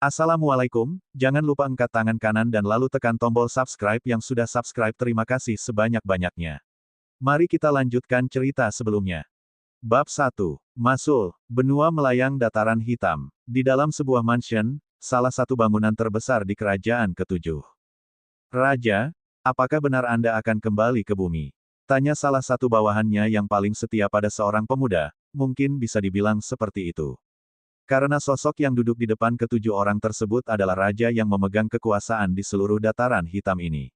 Assalamualaikum, jangan lupa angkat tangan kanan dan lalu tekan tombol subscribe yang sudah subscribe. Terima kasih sebanyak-banyaknya. Mari kita lanjutkan cerita sebelumnya. Bab 1. Masul, benua melayang dataran hitam. Di dalam sebuah mansion, salah satu bangunan terbesar di kerajaan ketujuh. Raja, apakah benar Anda akan kembali ke bumi? Tanya salah satu bawahannya yang paling setia pada seorang pemuda, mungkin bisa dibilang seperti itu. Karena sosok yang duduk di depan ketujuh orang tersebut adalah raja yang memegang kekuasaan di seluruh dataran hitam ini.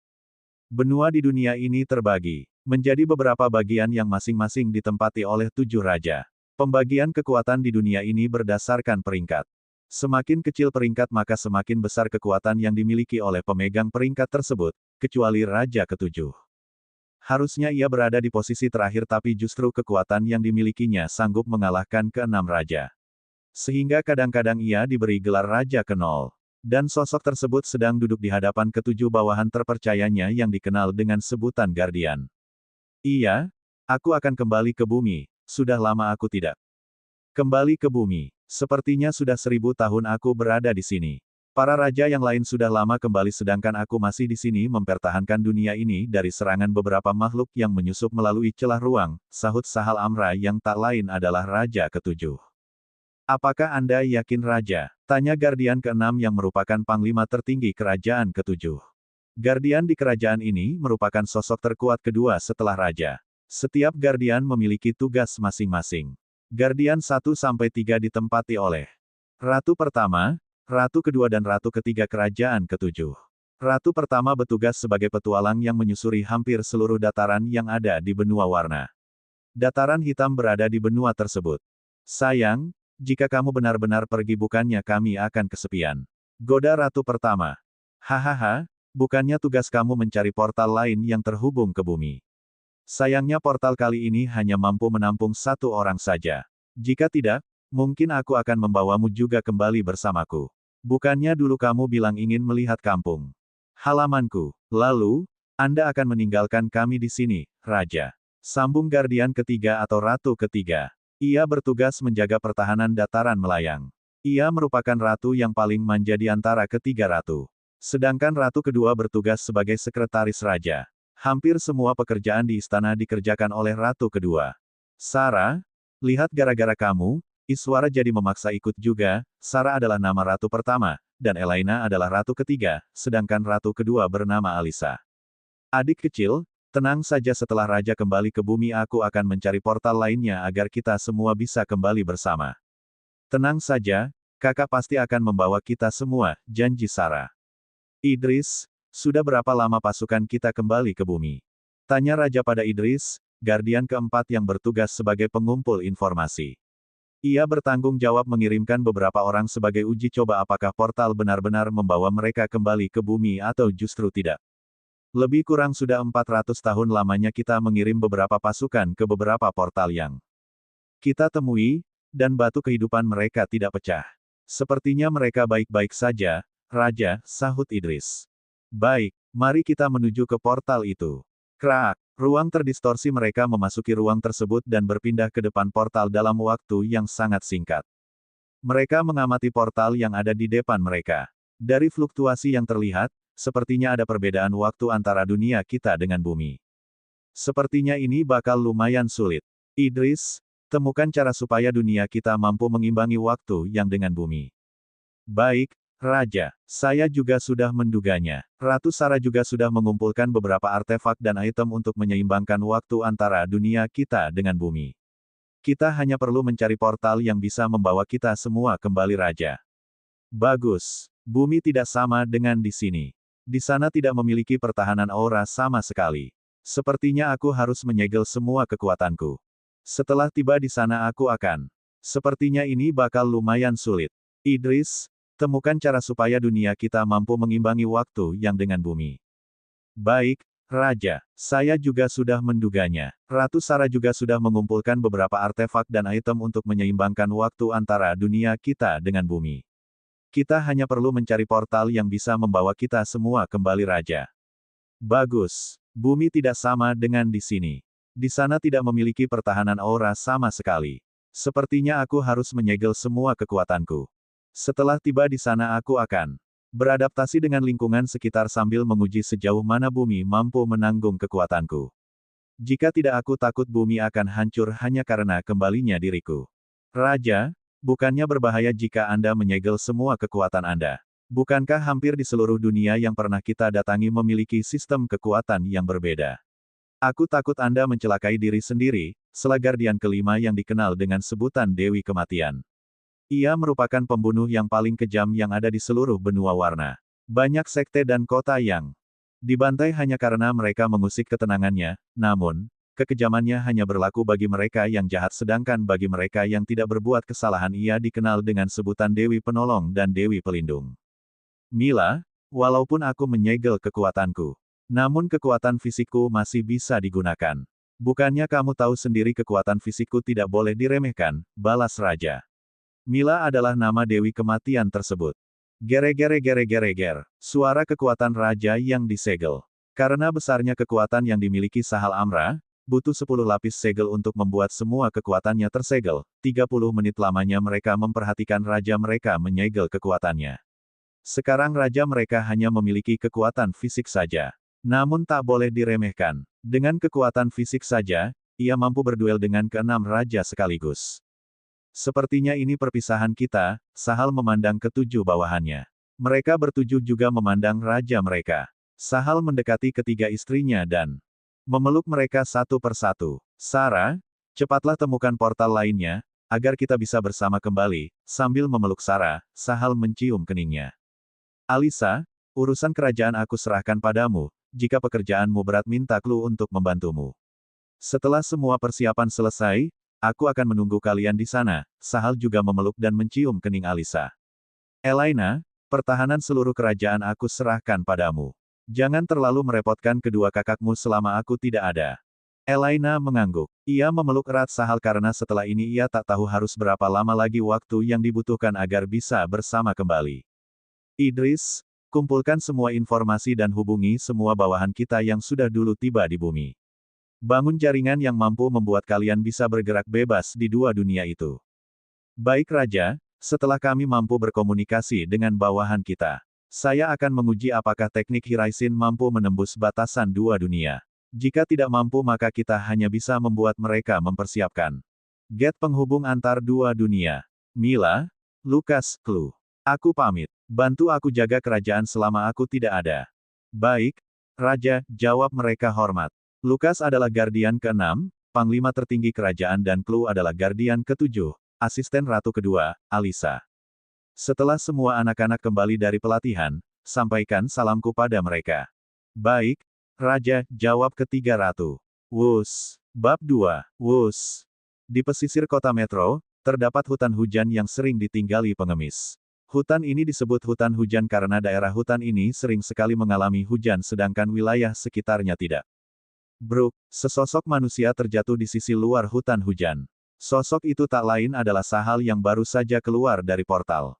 Benua di dunia ini terbagi menjadi beberapa bagian yang masing-masing ditempati oleh tujuh raja. Pembagian kekuatan di dunia ini berdasarkan peringkat. Semakin kecil peringkat maka semakin besar kekuatan yang dimiliki oleh pemegang peringkat tersebut, kecuali raja ketujuh. Harusnya ia berada di posisi terakhir tapi justru kekuatan yang dimilikinya sanggup mengalahkan keenam raja. Sehingga kadang-kadang ia diberi gelar Raja ke-0. Dan sosok tersebut sedang duduk di hadapan ketujuh bawahan terpercayanya yang dikenal dengan sebutan Guardian. Iya, aku akan kembali ke bumi, sudah lama aku tidak kembali ke bumi. Sepertinya sudah 1000 tahun aku berada di sini. Para raja yang lain sudah lama kembali sedangkan aku masih di sini mempertahankan dunia ini dari serangan beberapa makhluk yang menyusup melalui celah ruang, sahut Sahal Amra yang tak lain adalah Raja ketujuh. Apakah Anda yakin Raja? Tanya Guardian ke-6 yang merupakan panglima tertinggi kerajaan ketujuh. Guardian di kerajaan ini merupakan sosok terkuat kedua setelah Raja. Setiap Guardian memiliki tugas masing-masing. Guardian 1-3 ditempati oleh Ratu Pertama, Ratu Kedua dan Ratu Ketiga kerajaan ketujuh. Ratu Pertama bertugas sebagai petualang yang menyusuri hampir seluruh dataran yang ada di benua warna. Dataran hitam berada di benua tersebut. Sayang, jika kamu benar-benar pergi bukannya kami akan kesepian. Goda Ratu Pertama. Hahaha, bukannya tugas kamu mencari portal lain yang terhubung ke bumi. Sayangnya portal kali ini hanya mampu menampung satu orang saja. Jika tidak, mungkin aku akan membawamu juga kembali bersamaku. Bukannya dulu kamu bilang ingin melihat kampung halamanku. Lalu, Anda akan meninggalkan kami di sini, Raja. Sambung Guardian ketiga atau Ratu ketiga. Ia bertugas menjaga pertahanan dataran melayang. Ia merupakan ratu yang paling manja di antara ketiga ratu. Sedangkan ratu kedua bertugas sebagai sekretaris raja. Hampir semua pekerjaan di istana dikerjakan oleh ratu kedua. Sarah, lihat gara-gara kamu, Iswara jadi memaksa ikut juga. Sarah adalah nama ratu pertama, dan Elaina adalah ratu ketiga, sedangkan ratu kedua bernama Alisa. Adik kecil, tenang saja setelah Raja kembali ke bumi aku akan mencari portal lainnya agar kita semua bisa kembali bersama. Tenang saja, kakak pasti akan membawa kita semua, janji Sarah. Idris, sudah berapa lama pasukan kita kembali ke bumi? Tanya Raja pada Idris, Guardian keempat yang bertugas sebagai pengumpul informasi. Ia bertanggung jawab mengirimkan beberapa orang sebagai uji coba apakah portal benar-benar membawa mereka kembali ke bumi atau justru tidak. Lebih kurang sudah 400 tahun lamanya kita mengirim beberapa pasukan ke beberapa portal yang kita temui, dan batu kehidupan mereka tidak pecah. Sepertinya mereka baik-baik saja, Raja, sahut Idris. Baik, mari kita menuju ke portal itu. Krak, ruang terdistorsi mereka memasuki ruang tersebut dan berpindah ke depan portal dalam waktu yang sangat singkat. Mereka mengamati portal yang ada di depan mereka. Dari fluktuasi yang terlihat, sepertinya ada perbedaan waktu antara dunia kita dengan bumi. Sepertinya ini bakal lumayan sulit. Idris, temukan cara supaya dunia kita mampu mengimbangi waktu yang dengan bumi. Baik, Raja, saya juga sudah menduganya. Ratu Sarah juga sudah mengumpulkan beberapa artefak dan item untuk menyeimbangkan waktu antara dunia kita dengan bumi. Kita hanya perlu mencari portal yang bisa membawa kita semua kembali Raja. Bagus, bumi tidak sama dengan di sini. Di sana tidak memiliki pertahanan aura sama sekali. Sepertinya aku harus menyegel semua kekuatanku. Setelah tiba di sana aku akan. Sepertinya ini bakal lumayan sulit. Idris, temukan cara supaya dunia kita mampu mengimbangi waktu yang dengan bumi. Baik, Raja, saya juga sudah menduganya. Ratu Sarah juga sudah mengumpulkan beberapa artefak dan item untuk menyeimbangkan waktu antara dunia kita dengan bumi. Kita hanya perlu mencari portal yang bisa membawa kita semua kembali Raja. Bagus. Bumi tidak sama dengan di sini. Di sana tidak memiliki pertahanan aura sama sekali. Sepertinya aku harus menyegel semua kekuatanku. Setelah tiba di sana aku akan beradaptasi dengan lingkungan sekitar sambil menguji sejauh mana bumi mampu menanggung kekuatanku. Jika tidak aku takut bumi akan hancur hanya karena kembalinya diriku. Raja, bukannya berbahaya jika Anda menyegel semua kekuatan Anda. Bukankah hampir di seluruh dunia yang pernah kita datangi memiliki sistem kekuatan yang berbeda? Aku takut Anda mencelakai diri sendiri, Sela Guardian kelima yang dikenal dengan sebutan Dewi Kematian. Ia merupakan pembunuh yang paling kejam yang ada di seluruh benua warna. Banyak sekte dan kota yang dibantai hanya karena mereka mengusik ketenangannya, namun, kekejamannya hanya berlaku bagi mereka yang jahat sedangkan bagi mereka yang tidak berbuat kesalahan ia dikenal dengan sebutan Dewi Penolong dan Dewi Pelindung. Mila, walaupun aku menyegel kekuatanku, namun kekuatan fisikku masih bisa digunakan. Bukannya kamu tahu sendiri kekuatan fisikku tidak boleh diremehkan, balas Raja. Mila adalah nama Dewi Kematian tersebut. Gere-gere-gere-gere-ger. Suara kekuatan Raja yang disegel. Karena besarnya kekuatan yang dimiliki Sahal Amra, butuh 10 lapis segel untuk membuat semua kekuatannya tersegel. 30 menit lamanya mereka memperhatikan Raja mereka menyegel kekuatannya. Sekarang Raja mereka hanya memiliki kekuatan fisik saja. Namun tak boleh diremehkan. Dengan kekuatan fisik saja, ia mampu berduel dengan keenam Raja sekaligus. Sepertinya ini perpisahan kita, Sahal memandang ketujuh bawahannya. Mereka bertujuh juga memandang Raja mereka. Sahal mendekati ketiga istrinya dan memeluk mereka satu persatu. Sarah, cepatlah temukan portal lainnya, agar kita bisa bersama kembali. Sambil memeluk Sarah, Sahal mencium keningnya. Alisa, urusan kerajaan aku serahkan padamu, jika pekerjaanmu berat minta clue untuk membantumu. Setelah semua persiapan selesai, aku akan menunggu kalian di sana. Sahal juga memeluk dan mencium kening Alisa. Elaina, pertahanan seluruh kerajaan aku serahkan padamu. Jangan terlalu merepotkan kedua kakakmu selama aku tidak ada. Elaina mengangguk. Ia memeluk erat Sahal karena setelah ini ia tak tahu harus berapa lama lagi waktu yang dibutuhkan agar bisa bersama kembali. Idris, kumpulkan semua informasi dan hubungi semua bawahan kita yang sudah dulu tiba di bumi. Bangun jaringan yang mampu membuat kalian bisa bergerak bebas di dua dunia itu. Baik Raja, setelah kami mampu berkomunikasi dengan bawahan kita, saya akan menguji apakah teknik Hiraisin mampu menembus batasan dua dunia. Jika tidak mampu maka kita hanya bisa membuat mereka mempersiapkan Get penghubung antar dua dunia. Mila, Lukas, Clue. Aku pamit. Bantu aku jaga kerajaan selama aku tidak ada. Baik, Raja, jawab mereka hormat. Lukas adalah Guardian ke-6, Panglima tertinggi kerajaan dan Clue adalah Guardian ke-7, asisten ratu kedua, Alisa. Setelah semua anak-anak kembali dari pelatihan, sampaikan salamku pada mereka. Baik, Raja, jawab ketiga ratu. Wus. Bab 2. Wus. Di pesisir kota metro, terdapat hutan hujan yang sering ditinggali pengemis. Hutan ini disebut hutan hujan karena daerah hutan ini sering sekali mengalami hujan sedangkan wilayah sekitarnya tidak. Brook, sesosok manusia terjatuh di sisi luar hutan hujan. Sosok itu tak lain adalah Sahal yang baru saja keluar dari portal.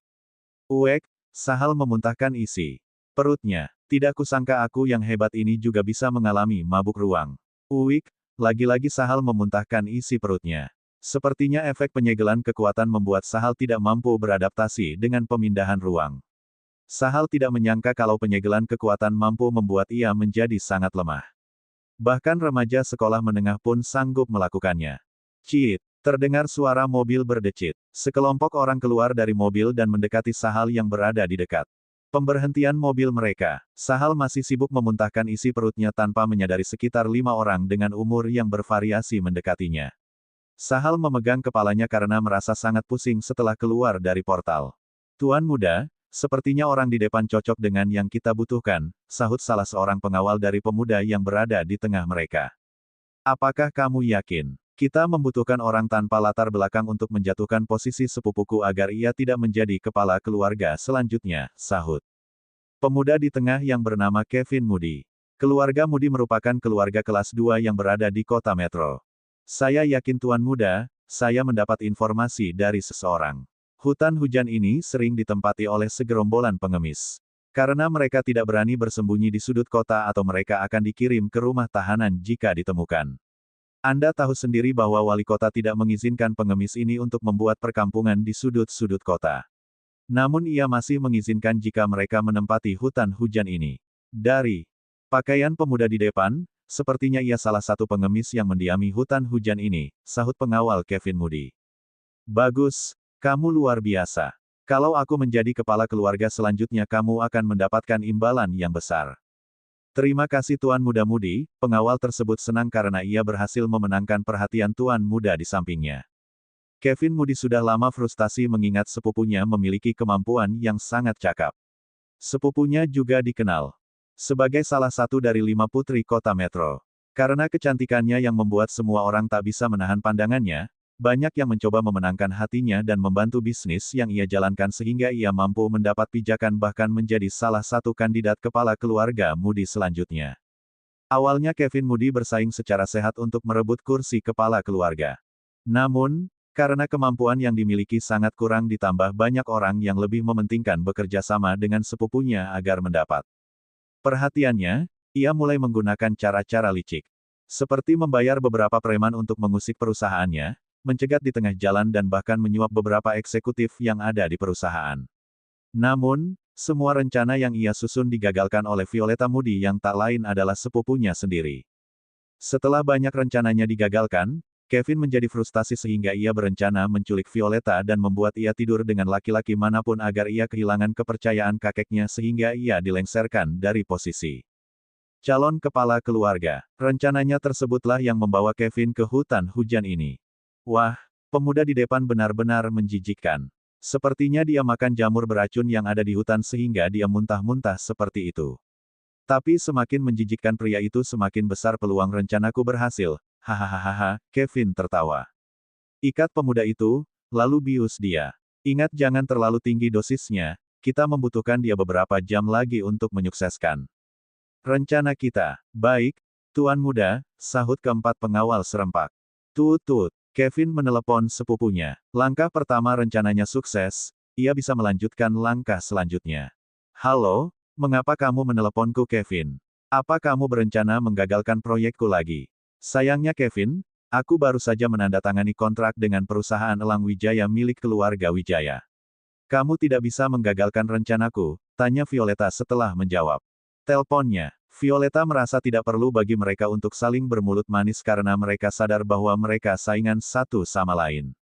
Uek, Sahal memuntahkan isi perutnya. Tidak kusangka aku yang hebat ini juga bisa mengalami mabuk ruang. Uik, lagi-lagi Sahal memuntahkan isi perutnya. Sepertinya efek penyegelan kekuatan membuat Sahal tidak mampu beradaptasi dengan pemindahan ruang. Sahal tidak menyangka kalau penyegelan kekuatan mampu membuat ia menjadi sangat lemah. Bahkan remaja sekolah menengah pun sanggup melakukannya. Ciit, terdengar suara mobil berdecit. Sekelompok orang keluar dari mobil dan mendekati Sahal yang berada di dekat. Pemberhentian mobil mereka. Sahal masih sibuk memuntahkan isi perutnya tanpa menyadari sekitar 5 orang dengan umur yang bervariasi mendekatinya. Sahal memegang kepalanya karena merasa sangat pusing setelah keluar dari portal. Tuan muda, sepertinya orang di depan cocok dengan yang kita butuhkan, sahut salah seorang pengawal dari pemuda yang berada di tengah mereka. Apakah kamu yakin? Kita membutuhkan orang tanpa latar belakang untuk menjatuhkan posisi sepupuku agar ia tidak menjadi kepala keluarga selanjutnya, sahut pemuda di tengah yang bernama Kevin Moody. Keluarga Moody merupakan keluarga kelas 2 yang berada di kota metro. Saya yakin Tuan Muda, saya mendapat informasi dari seseorang. Hutan hujan ini sering ditempati oleh segerombolan pengemis. Karena mereka tidak berani bersembunyi di sudut kota atau mereka akan dikirim ke rumah tahanan jika ditemukan. Anda tahu sendiri bahwa wali kota tidak mengizinkan pengemis ini untuk membuat perkampungan di sudut-sudut kota. Namun ia masih mengizinkan jika mereka menempati hutan hujan ini. Dari pakaian pemuda di depan, sepertinya ia salah satu pengemis yang mendiami hutan hujan ini, sahut pengawal Kevin Moody. Bagus, kamu luar biasa. Kalau aku menjadi kepala keluarga selanjutnya kamu akan mendapatkan imbalan yang besar. Terima kasih Tuan Muda Moody, pengawal tersebut senang karena ia berhasil memenangkan perhatian Tuan Muda di sampingnya. Kevin Moody sudah lama frustasi mengingat sepupunya memiliki kemampuan yang sangat cakap. Sepupunya juga dikenal sebagai salah satu dari 5 putri kota metro. Karena kecantikannya yang membuat semua orang tak bisa menahan pandangannya, banyak yang mencoba memenangkan hatinya dan membantu bisnis yang ia jalankan sehingga ia mampu mendapat pijakan bahkan menjadi salah satu kandidat kepala keluarga Moody selanjutnya. Awalnya Kevin Moody bersaing secara sehat untuk merebut kursi kepala keluarga. Namun, karena kemampuan yang dimiliki sangat kurang ditambah banyak orang yang lebih mementingkan bekerja sama dengan sepupunya agar mendapat perhatiannya, ia mulai menggunakan cara-cara licik. Seperti membayar beberapa preman untuk mengusik perusahaannya, mencegat di tengah jalan dan bahkan menyuap beberapa eksekutif yang ada di perusahaan. Namun, semua rencana yang ia susun digagalkan oleh Violeta Moody yang tak lain adalah sepupunya sendiri. Setelah banyak rencananya digagalkan, Kevin menjadi frustasi sehingga ia berencana menculik Violeta dan membuat ia tidur dengan laki-laki manapun agar ia kehilangan kepercayaan kakeknya sehingga ia dilengsarkan dari posisi calon kepala keluarga. Rencananya tersebutlah yang membawa Kevin ke hutan hujan ini. Wah, pemuda di depan benar-benar menjijikkan. Sepertinya dia makan jamur beracun yang ada di hutan sehingga dia muntah-muntah seperti itu. Tapi semakin menjijikkan pria itu semakin besar peluang rencanaku berhasil. Hahaha, Kevin tertawa. Ikat pemuda itu, lalu bius dia. Ingat jangan terlalu tinggi dosisnya, kita membutuhkan dia beberapa jam lagi untuk menyukseskan rencana kita. Baik, Tuan Muda, sahut keempat pengawal serempak. Tut, Kevin menelepon sepupunya. Langkah pertama rencananya sukses, ia bisa melanjutkan langkah selanjutnya. Halo, mengapa kamu meneleponku Kevin? Apa kamu berencana menggagalkan proyekku lagi? Sayangnya Kevin, aku baru saja menandatangani kontrak dengan perusahaan Elang Wijaya milik keluarga Wijaya. Kamu tidak bisa menggagalkan rencanaku, tanya Violeta setelah menjawab teleponnya. Violeta merasa tidak perlu bagi mereka untuk saling bermulut manis karena mereka sadar bahwa mereka saingan satu sama lain.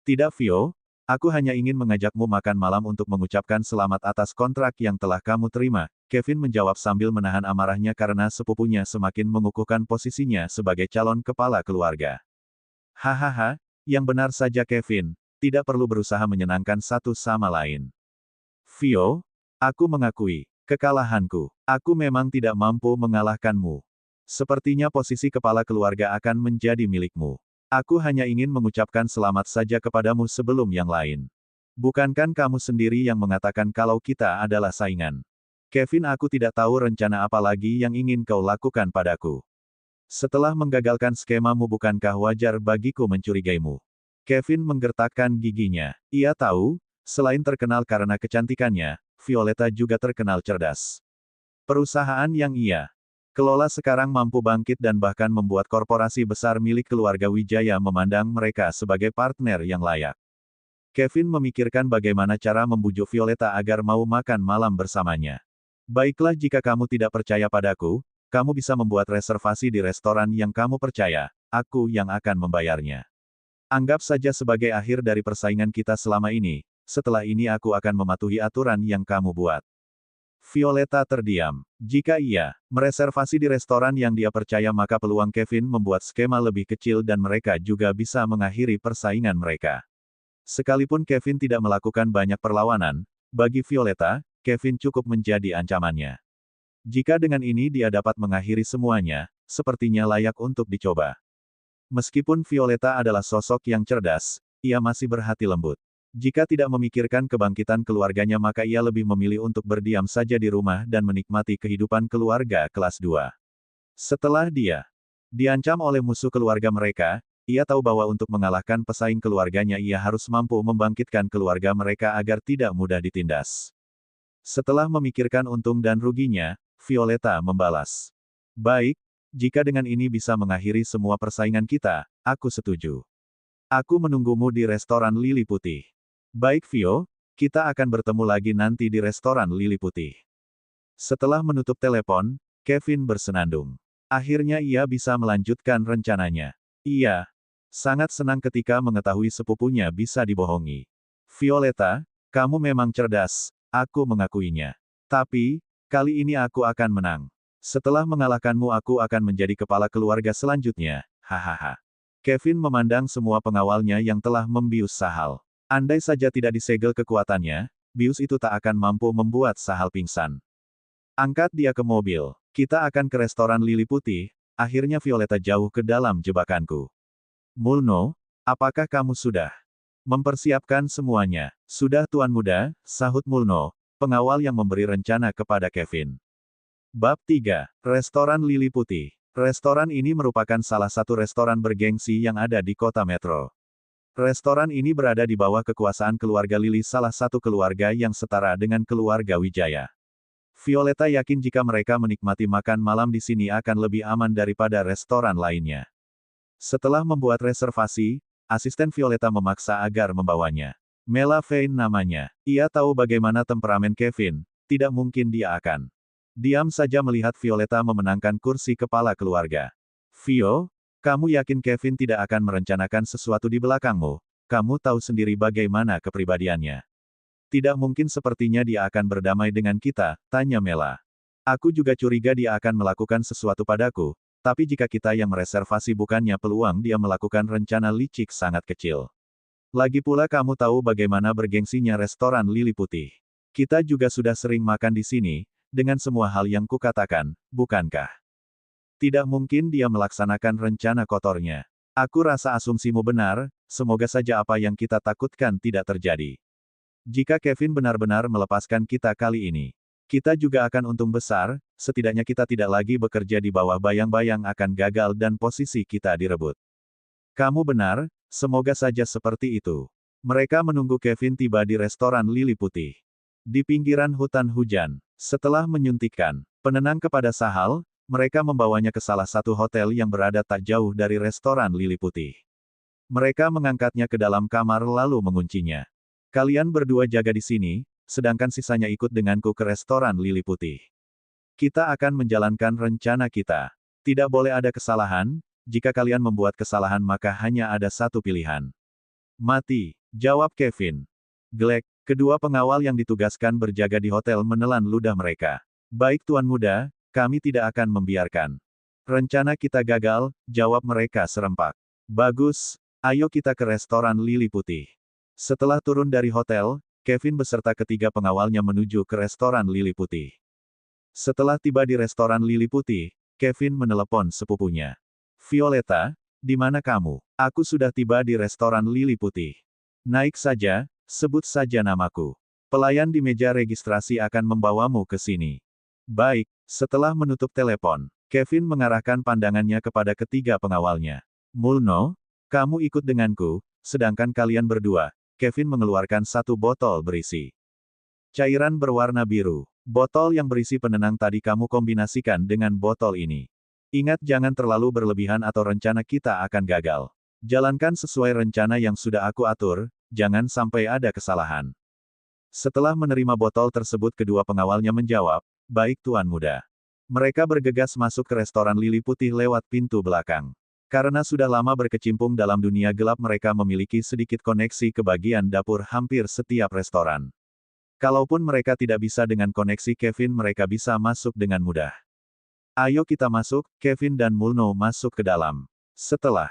Tidak Vio, aku hanya ingin mengajakmu makan malam untuk mengucapkan selamat atas kontrak yang telah kamu terima, Kevin menjawab sambil menahan amarahnya karena sepupunya semakin mengukuhkan posisinya sebagai calon kepala keluarga. Hahaha, yang benar saja Kevin, tidak perlu berusaha menyenangkan satu sama lain. Vio, aku mengakui kekalahanku. Aku memang tidak mampu mengalahkanmu. Sepertinya posisi kepala keluarga akan menjadi milikmu. Aku hanya ingin mengucapkan selamat saja kepadamu sebelum yang lain. Bukankah kamu sendiri yang mengatakan kalau kita adalah saingan? Kevin, aku tidak tahu rencana apa lagi yang ingin kau lakukan padaku. Setelah menggagalkan skemamu bukankah wajar bagiku mencurigaimu? Kevin menggertakkan giginya. Ia tahu, selain terkenal karena kecantikannya, Violeta juga terkenal cerdas. Perusahaan yang ia kelola sekarang mampu bangkit dan bahkan membuat korporasi besar milik keluarga Wijaya memandang mereka sebagai partner yang layak. Kevin memikirkan bagaimana cara membujuk Violeta agar mau makan malam bersamanya. Baiklah jika kamu tidak percaya padaku, kamu bisa membuat reservasi di restoran yang kamu percaya, aku yang akan membayarnya. Anggap saja sebagai akhir dari persaingan kita selama ini, setelah ini aku akan mematuhi aturan yang kamu buat. Violeta terdiam. Jika ia mereservasi di restoran yang dia percaya maka peluang Kevin membuat skema lebih kecil dan mereka juga bisa mengakhiri persaingan mereka. Sekalipun Kevin tidak melakukan banyak perlawanan, bagi Violeta, Kevin cukup menjadi ancamannya. Jika dengan ini dia dapat mengakhiri semuanya, sepertinya layak untuk dicoba. Meskipun Violeta adalah sosok yang cerdas, ia masih berhati lembut. Jika tidak memikirkan kebangkitan keluarganya maka ia lebih memilih untuk berdiam saja di rumah dan menikmati kehidupan keluarga kelas 2. Setelah dia diancam oleh musuh keluarga mereka, ia tahu bahwa untuk mengalahkan pesaing keluarganya ia harus mampu membangkitkan keluarga mereka agar tidak mudah ditindas. Setelah memikirkan untung dan ruginya, Violeta membalas. Baik, jika dengan ini bisa mengakhiri semua persaingan kita, aku setuju. Aku menunggumu di restoran Lili Putih. Baik Vio, Kita akan bertemu lagi nanti di restoran Lili Putih. Setelah menutup telepon, Kevin bersenandung. Akhirnya ia bisa melanjutkan rencananya. Ia sangat senang ketika mengetahui sepupunya bisa dibohongi. Violeta, kamu memang cerdas, aku mengakuinya. Tapi, kali ini aku akan menang. Setelah mengalahkanmu aku akan menjadi kepala keluarga selanjutnya, hahaha. Kevin memandang semua pengawalnya yang telah membius Sahal. Andai saja tidak disegel kekuatannya, bius itu tak akan mampu membuat Sahal pingsan. Angkat dia ke mobil. Kita akan ke restoran Lili Putih. Akhirnya Violeta jauh ke dalam jebakanku. Mulno, apakah kamu sudah mempersiapkan semuanya? Sudah Tuan Muda, sahut Mulno, pengawal yang memberi rencana kepada Kevin. Bab 3. Restoran Lili Putih. Restoran ini merupakan salah satu restoran bergengsi yang ada di kota Metro. Restoran ini berada di bawah kekuasaan keluarga Lili, salah satu keluarga yang setara dengan keluarga Wijaya. Violeta yakin jika mereka menikmati makan malam di sini akan lebih aman daripada restoran lainnya. Setelah membuat reservasi, asisten Violeta memaksa agar membawanya. Mela Vane namanya. Ia tahu bagaimana temperamen Kevin, tidak mungkin dia akan diam saja melihat Violeta memenangkan kursi kepala keluarga. Vio, kamu yakin Kevin tidak akan merencanakan sesuatu di belakangmu? Kamu tahu sendiri bagaimana kepribadiannya. Tidak mungkin sepertinya dia akan berdamai dengan kita, tanya Mela. Aku juga curiga dia akan melakukan sesuatu padaku, tapi jika kita yang mereservasi bukannya peluang dia melakukan rencana licik sangat kecil. Lagi pula kamu tahu bagaimana bergengsinya restoran Lili Putih. Kita juga sudah sering makan di sini, dengan semua hal yang kukatakan, bukankah? Tidak mungkin dia melaksanakan rencana kotornya. Aku rasa asumsimu benar, semoga saja apa yang kita takutkan tidak terjadi. Jika Kevin benar-benar melepaskan kita kali ini, kita juga akan untung besar, setidaknya kita tidak lagi bekerja di bawah bayang-bayang akan gagal dan posisi kita direbut. Kamu benar, semoga saja seperti itu. Mereka menunggu Kevin tiba di restoran Lili Putih. Di pinggiran hutan hujan, setelah menyuntikkan penenang kepada Sahal, mereka membawanya ke salah satu hotel yang berada tak jauh dari restoran Lili Putih. Mereka mengangkatnya ke dalam kamar lalu menguncinya. Kalian berdua jaga di sini, sedangkan sisanya ikut denganku ke restoran Lili Putih. Kita akan menjalankan rencana kita. Tidak boleh ada kesalahan, jika kalian membuat kesalahan maka hanya ada satu pilihan. Mati, jawab Kevin. Glek, kedua pengawal yang ditugaskan berjaga di hotel menelan ludah mereka. Baik Tuan Muda, kami tidak akan membiarkan rencana kita gagal, jawab mereka serempak. Bagus, ayo kita ke restoran Lili Putih. Setelah turun dari hotel, Kevin beserta ketiga pengawalnya menuju ke restoran Lili Putih. Setelah tiba di restoran Lili Putih, Kevin menelepon sepupunya. Violeta, di mana kamu? Aku sudah tiba di restoran Lili Putih. Naik saja, sebut saja namaku. Pelayan di meja registrasi akan membawamu ke sini. Baik, setelah menutup telepon, Kevin mengarahkan pandangannya kepada ketiga pengawalnya. Mulno, kamu ikut denganku, sedangkan kalian berdua, Kevin mengeluarkan satu botol berisi cairan berwarna biru. Botol yang berisi penenang tadi kamu kombinasikan dengan botol ini. Ingat jangan terlalu berlebihan atau rencana kita akan gagal. Jalankan sesuai rencana yang sudah aku atur, jangan sampai ada kesalahan. Setelah menerima botol tersebut kedua pengawalnya menjawab, baik Tuan Muda. Mereka bergegas masuk ke restoran Lili Putih lewat pintu belakang. Karena sudah lama berkecimpung dalam dunia gelap mereka memiliki sedikit koneksi ke bagian dapur hampir setiap restoran. Kalaupun mereka tidak bisa dengan koneksi Kevin mereka bisa masuk dengan mudah. Ayo kita masuk, Kevin dan Mulno masuk ke dalam. Setelah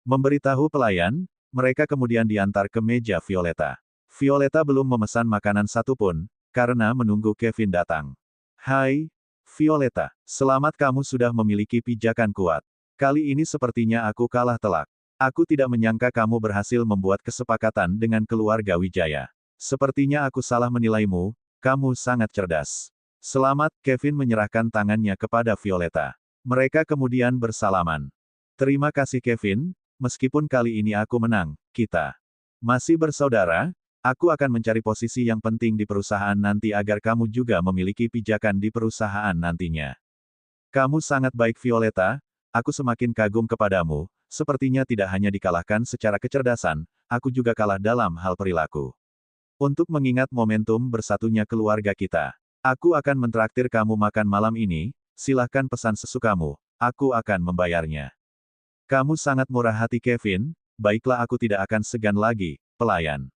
memberitahu pelayan, mereka kemudian diantar ke meja Violeta. Violeta belum memesan makanan satupun, karena menunggu Kevin datang. Hai, Violeta, selamat kamu sudah memiliki pijakan kuat. Kali ini sepertinya aku kalah telak. Aku tidak menyangka kamu berhasil membuat kesepakatan dengan keluarga Wijaya. Sepertinya aku salah menilaimu, kamu sangat cerdas. Selamat, Kevin menyerahkan tangannya kepada Violeta. Mereka kemudian bersalaman. Terima kasih Kevin, meskipun kali ini aku menang, kita masih bersaudara. Aku akan mencari posisi yang penting di perusahaan nanti agar kamu juga memiliki pijakan di perusahaan nantinya. Kamu sangat baik Violeta, aku semakin kagum kepadamu, sepertinya tidak hanya dikalahkan secara kecerdasan, aku juga kalah dalam hal perilaku. Untuk mengingat momentum bersatunya keluarga kita. Aku akan mentraktir kamu makan malam ini, silahkan pesan sesukamu, aku akan membayarnya. Kamu sangat murah hati Kevin, baiklah aku tidak akan segan lagi, pelayan.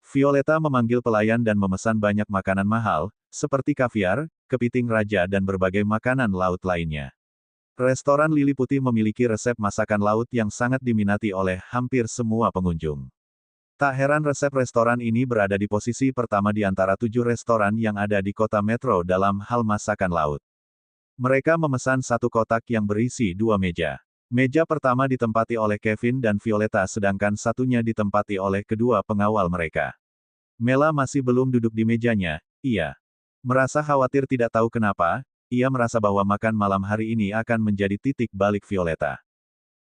Violeta memanggil pelayan dan memesan banyak makanan mahal, seperti kaviar, kepiting raja dan berbagai makanan laut lainnya. Restoran Lili Putih memiliki resep masakan laut yang sangat diminati oleh hampir semua pengunjung. Tak heran resep restoran ini berada di posisi pertama di antara 7 restoran yang ada di kota metro dalam hal masakan laut. Mereka memesan satu kotak yang berisi 2 meja. Meja pertama ditempati oleh Kevin dan Violeta sedangkan satunya ditempati oleh kedua pengawal mereka. Mela masih belum duduk di mejanya, ia merasa khawatir tidak tahu kenapa, ia merasa bahwa makan malam hari ini akan menjadi titik balik Violeta.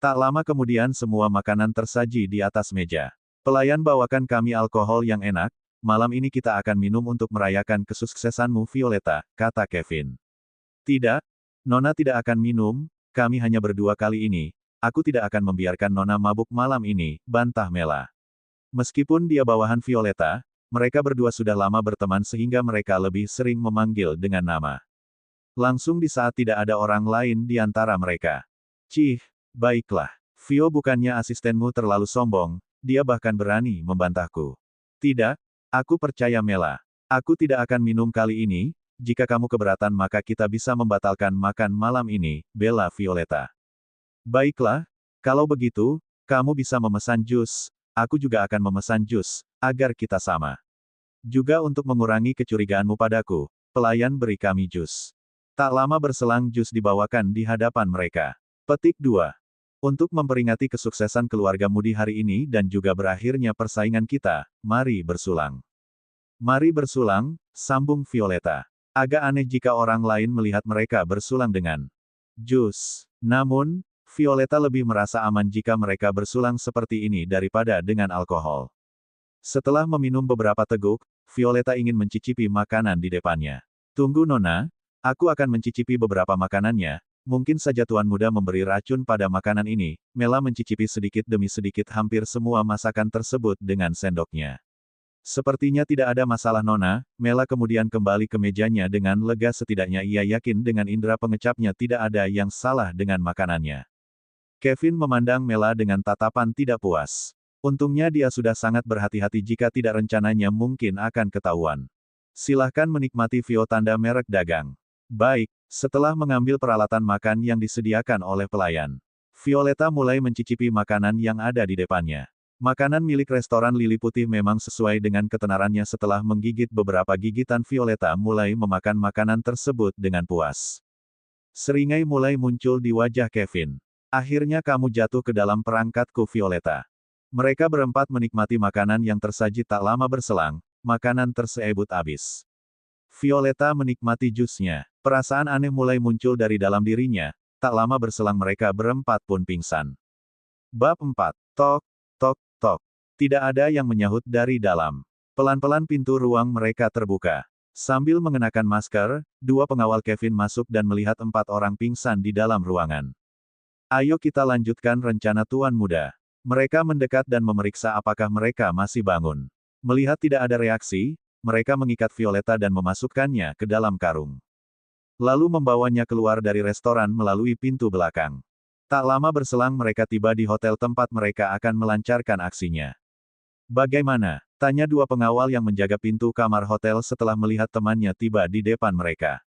Tak lama kemudian semua makanan tersaji di atas meja. Pelayan bawakan kami alkohol yang enak, malam ini kita akan minum untuk merayakan kesuksesanmu Violeta, kata Kevin. Tidak, Nona tidak akan minum, kami hanya berdua kali ini, aku tidak akan membiarkan Nona mabuk malam ini, bantah Mela. Meskipun dia bawahan Violeta, mereka berdua sudah lama berteman sehingga mereka lebih sering memanggil dengan nama. Langsung di saat tidak ada orang lain di antara mereka. Cih, baiklah, Vio bukannya asistenmu terlalu sombong, dia bahkan berani membantahku. Tidak, aku percaya Mela. Aku tidak akan minum kali ini, jika kamu keberatan maka kita bisa membatalkan makan malam ini, bela Violeta. Baiklah, kalau begitu, kamu bisa memesan jus, aku juga akan memesan jus, agar kita sama. Juga untuk mengurangi kecurigaanmu padaku, pelayan beri kami jus. Tak lama berselang jus dibawakan di hadapan mereka. Petik 2. Untuk memperingati kesuksesan keluarga Moody hari ini dan juga berakhirnya persaingan kita, mari bersulang. Mari bersulang, sambung Violeta. Agak aneh jika orang lain melihat mereka bersulang dengan jus. Namun, Violeta lebih merasa aman jika mereka bersulang seperti ini daripada dengan alkohol. Setelah meminum beberapa teguk, Violeta ingin mencicipi makanan di depannya. Tunggu Nona, aku akan mencicipi beberapa makanannya. Mungkin saja Tuan Muda memberi racun pada makanan ini. Mela mencicipi sedikit demi sedikit hampir semua masakan tersebut dengan sendoknya. Sepertinya tidak ada masalah Nona, Mela kemudian kembali ke mejanya dengan lega setidaknya ia yakin dengan indera pengecapnya tidak ada yang salah dengan makanannya. Kevin memandang Mela dengan tatapan tidak puas. Untungnya dia sudah sangat berhati-hati jika tidak rencananya mungkin akan ketahuan. Silahkan menikmati Vio tanda merek dagang. Baik, setelah mengambil peralatan makan yang disediakan oleh pelayan, Violeta mulai mencicipi makanan yang ada di depannya. Makanan milik restoran Lili Putih memang sesuai dengan ketenarannya setelah menggigit beberapa gigitan Violeta mulai memakan makanan tersebut dengan puas. Seringai mulai muncul di wajah Kevin. Akhirnya kamu jatuh ke dalam perangkatku Violeta. Mereka berempat menikmati makanan yang tersaji tak lama berselang, makanan terseebut habis. Violeta menikmati jusnya. Perasaan aneh mulai muncul dari dalam dirinya, tak lama berselang mereka berempat pun pingsan. Bab 4. Tok, tok, tok. Tidak ada yang menyahut dari dalam. Pelan-pelan pintu ruang mereka terbuka. Sambil mengenakan masker, dua pengawal Kevin masuk dan melihat 4 orang pingsan di dalam ruangan. Ayo kita lanjutkan rencana Tuan Muda. Mereka mendekat dan memeriksa apakah mereka masih bangun. Melihat tidak ada reaksi, mereka mengikat Violeta dan memasukkannya ke dalam karung. Lalu membawanya keluar dari restoran melalui pintu belakang. Tak lama berselang mereka tiba di hotel tempat mereka akan melancarkan aksinya. Bagaimana? Tanya dua pengawal yang menjaga pintu kamar hotel setelah melihat temannya tiba di depan mereka.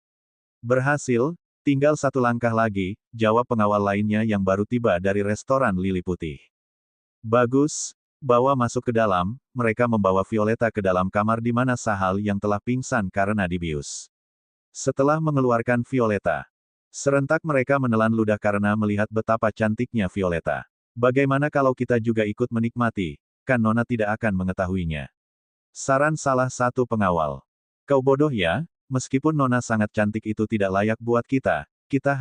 Berhasil, tinggal 1 langkah lagi, jawab pengawal lainnya yang baru tiba dari restoran Lili Putih. Bagus, bawa masuk ke dalam, mereka membawa Violeta ke dalam kamar di mana Sahal yang telah pingsan karena dibius. Setelah mengeluarkan Violeta, serentak mereka menelan ludah karena melihat betapa cantiknya Violeta. Bagaimana kalau kita juga ikut menikmati, kan Nona tidak akan mengetahuinya. Saran salah satu pengawal. Kau bodoh ya, meskipun Nona sangat cantik itu tidak layak buat kita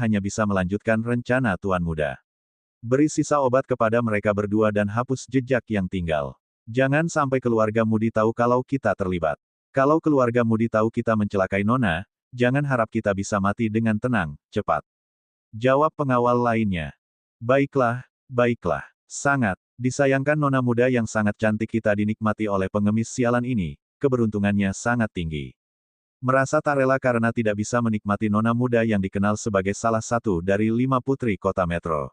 hanya bisa melanjutkan rencana Tuan Muda. Beri sisa obat kepada mereka berdua dan hapus jejak yang tinggal. Jangan sampai keluarga Moody tahu kalau kita terlibat. Kalau keluarga Moody tahu kita mencelakai Nona, jangan harap kita bisa mati dengan tenang, cepat. Jawab pengawal lainnya. Baiklah, baiklah. Sangat. Disayangkan nona muda yang sangat cantik kita dinikmati oleh pengemis sialan ini, keberuntungannya sangat tinggi. Merasa tak rela karena tidak bisa menikmati nona muda yang dikenal sebagai salah satu dari 5 putri kota metro.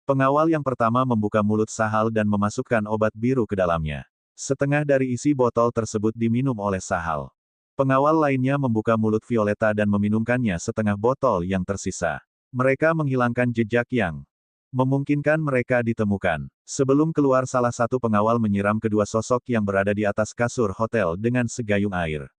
Pengawal yang pertama membuka mulut Sahal dan memasukkan obat biru ke dalamnya. Setengah dari isi botol tersebut diminum oleh Sahal. Pengawal lainnya membuka mulut Violeta dan meminumkannya setengah botol yang tersisa. Mereka menghilangkan jejak yang memungkinkan mereka ditemukan. Sebelum keluar salah satu pengawal menyiram kedua sosok yang berada di atas kasur hotel dengan segayung air.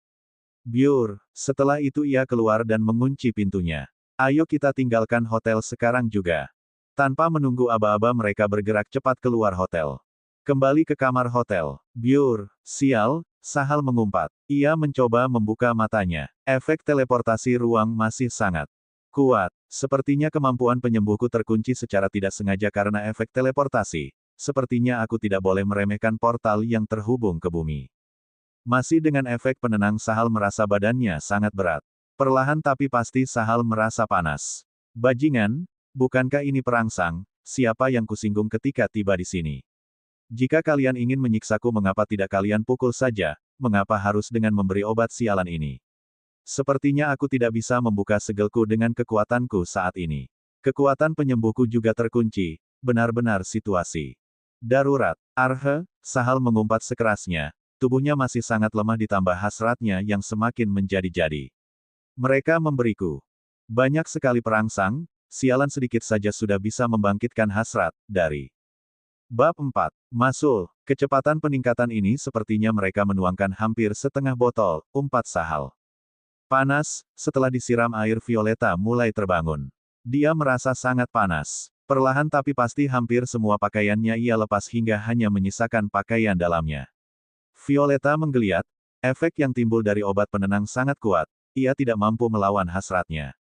Biur, setelah itu ia keluar dan mengunci pintunya. Ayo kita tinggalkan hotel sekarang juga. Tanpa menunggu aba-aba mereka bergerak cepat keluar hotel. Kembali ke kamar hotel. Biur, sial, Sahal mengumpat. Ia mencoba membuka matanya. Efek teleportasi ruang masih sangat kuat. Sepertinya kemampuan penyembuhku terkunci secara tidak sengaja karena efek teleportasi. Sepertinya aku tidak boleh meremehkan portal yang terhubung ke bumi. Masih dengan efek penenang Sahal merasa badannya sangat berat. Perlahan tapi pasti Sahal merasa panas. Bajingan, bukankah ini perangsang? Siapa yang kusinggung ketika tiba di sini? Jika kalian ingin menyiksaku mengapa tidak kalian pukul saja, mengapa harus dengan memberi obat sialan ini? Sepertinya aku tidak bisa membuka segelku dengan kekuatanku saat ini. Kekuatan penyembuhku juga terkunci, benar-benar situasi darurat. Arhe, Sahal mengumpat sekerasnya, tubuhnya masih sangat lemah ditambah hasratnya yang semakin menjadi-jadi. Mereka memberiku banyak sekali perangsang, sialan sedikit saja sudah bisa membangkitkan hasrat, dari Bab 4. Masul, kecepatan peningkatan ini sepertinya mereka menuangkan hampir setengah botol, umpat Sahal. Panas, setelah disiram air Violeta mulai terbangun. Dia merasa sangat panas. Perlahan tapi pasti hampir semua pakaiannya ia lepas hingga hanya menyisakan pakaian dalamnya. Violeta menggeliat, efek yang timbul dari obat penenang sangat kuat, ia tidak mampu melawan hasratnya.